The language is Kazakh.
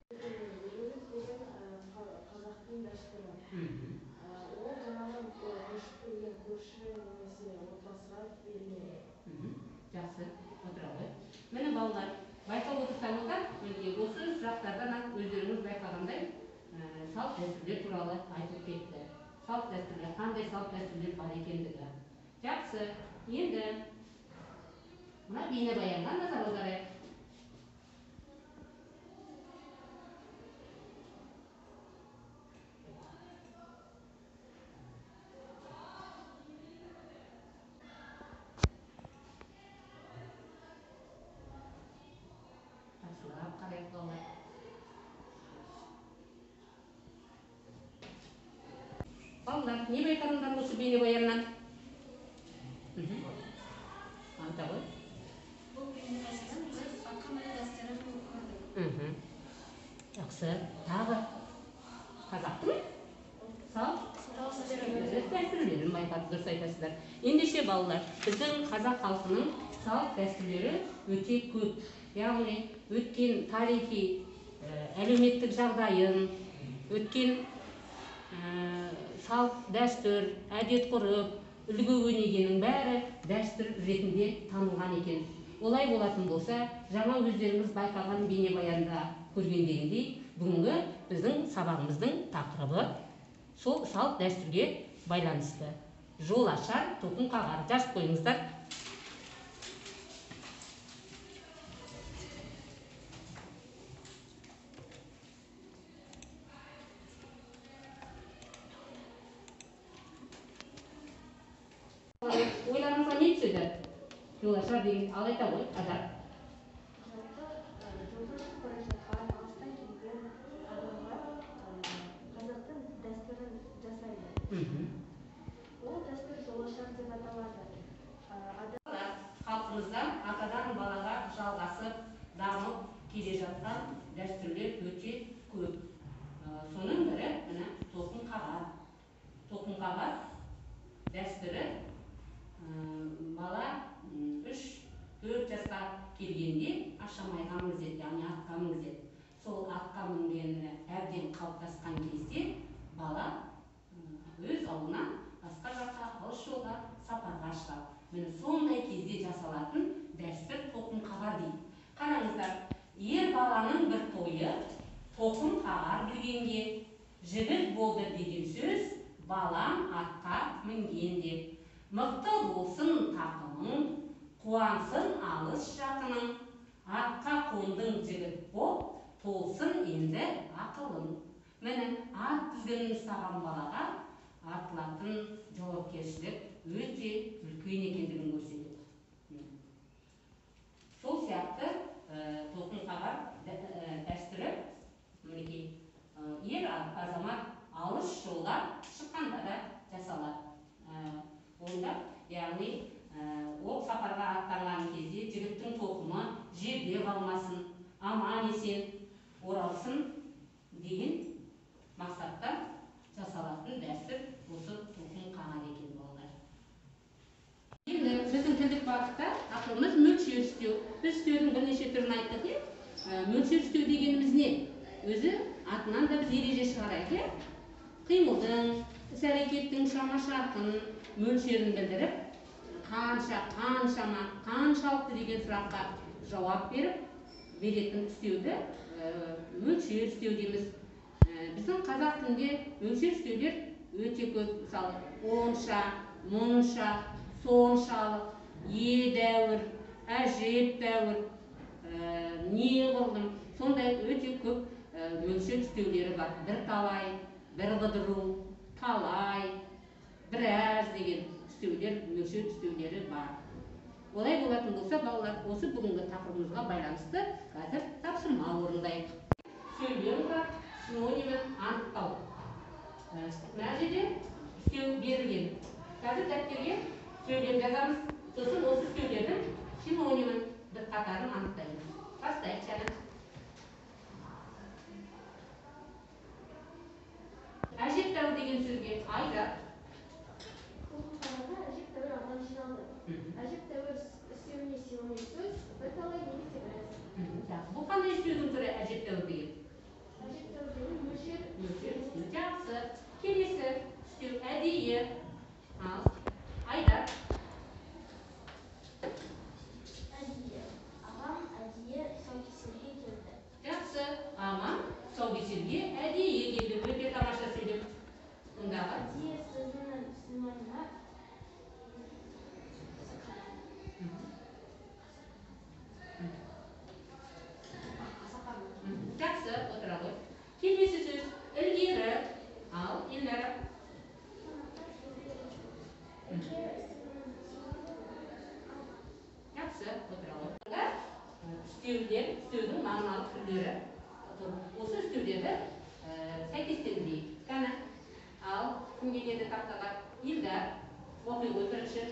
Қазақтың дәстүрі. Ол жаңағы көрші немесе отбасыға беріледі. Жақсы, отыра ғой. Міне балалар, байқап отырсаңыздар, осы сұрақтардан өздеріңіз байқағандай салт дәстүрлер туралы айтып кетті. Салт дәстүрлер, қандай салт дәстүрлер бар екендігі. Жақсы, енді мына бейнебаянға назар аударайық. Жақсылап қарайық балалар. Балалар, не байқадыңдар осы бейнебаяннан? Айта ғой. Бұл бейнебаяннан біз атқа міну дәстүрін көрдік. Жақсы, тағы қазақтың салт дәстүрлерін байқадық, дұрыс айтасыздар. Ендеше балалар, біздің қазақ халқының салт дәстүрлері өте көп. Яғни өткен тарихи, әлеуметтік жағдайын, өткен салт дәстүр, әдет ғұрып, үлгі өнегенің бәрі дәстүр ретінде танылған екен. Олай болатын болса, жаңа өздеріңіз байқаған бейнебаянда көргендегіндей, бүгінгі біздің сабағымыздың тақырыбы сол салт дәстүрге байланысты. Жол ашар, тоқым қағар. Жазып қойыңыздар. Ойларыңызға не түседі? Жол ашар деген ал айта ғой, Азат. Қазақтың дәстүрін жасайды. Ол дәстүр жолашар деп аталады. Халқымызда атадан балаға жалғасып, дамып келе жатқан дәстүрлер өте көп. Соның бірі мына тоқым қағар. Тоқым қағар дәстүрі бала 3-4 жасқа келгенде ашамайға мінгізеді, яғни атқа мінгізеді. Сол атқа мінгені әбден қалыптасқан кезде бала өз ауылынан басқа жаққа, алыс жолға сапарға шығады. Міне сондай кезде жасалатын дәстүр тоқым қағар дейді. Қараңыздар, ер баланың бір тойы тоқым қағар білгенге, жігіт болды деген сөз балам атқа мінген деп. Мықты болсын тақымың, қуансын алыс жақының, атқа қондың жігіт боп, толсын енді ақылың. Міне ат тізгінін ұстаған балаға артылатын жауапкершілік өте үлкен екендігін көрсетеді. Сол сияқты тоқым қағар дәстүрі мінекей ер азамат алыс жолға шыққанда да жасалады. Онда, яғни ол сапарға аттанған кезде жігіттің тоқымы жерде қалмасын, аман есен оралсын деген мақсатта жасалатын дәстүр осы тоқым қағар екен балалар. Енді біздің тілдік бағытта тақырыбымыз мөлшер істеу. Біз істеудің бірнеше түрін айттық. Мөлшер істеу дегеніміз не? Өзі атынан да біз ереже шығарайық. Қимылдың, іс-әрекеттің шама-шарқын, мөлшерін білдіріп, қанша, қаншама, қаншалықты деген сұраққа жауап беретін істеуді мөлшер істеу дейміз. Біздің қазақ тілінде мөлшер істеулер өте көп. Мысалы, онша, мұнша, соншалық, едәуір, әжептәуір, неғұрлым, сондай өте көп мөлшер істеулері бар. Бірталай, бір қыдыру, талай, біраз деген істеулер, мөлшер істеулері бар. Олай болатын болса, балалар, осы бүгінгі тақырыбымызға байланысты қазір тапсырма орындайық. Сөйлем бар, синонимін анықтау. Мына жерде істеу берілген. Қазір дәптерге сөйлем жазамыз, сосын осы сөйлемнің синонимін бір қатарын анықтаймыз. Бастайық жаңа. Әжептәуір деген сөзге айдар. Тоқым қағарда әжептәуір адам жиналды. Әжептәуір істеуіне синоним сөз бірталай немесе біраз. Бұл қандай сөздің түрі әжептәуір деген? тұсаукесерге әдейі келді, өте тамаша сөйлеп. Мұндағы. Әдейі сөзінің синонимі Жақсы, отыра ғой. Келесі сөз, ілгері. Ал, Елнара. Жақсы, отыра ғой. Үстеулер, үстеудің мағыналық түрлері. Осы үстеулерді сәйкестендірейік. Қана. Ал, кім келеді тақтаға? Елдар. Оқи ғой бірінші.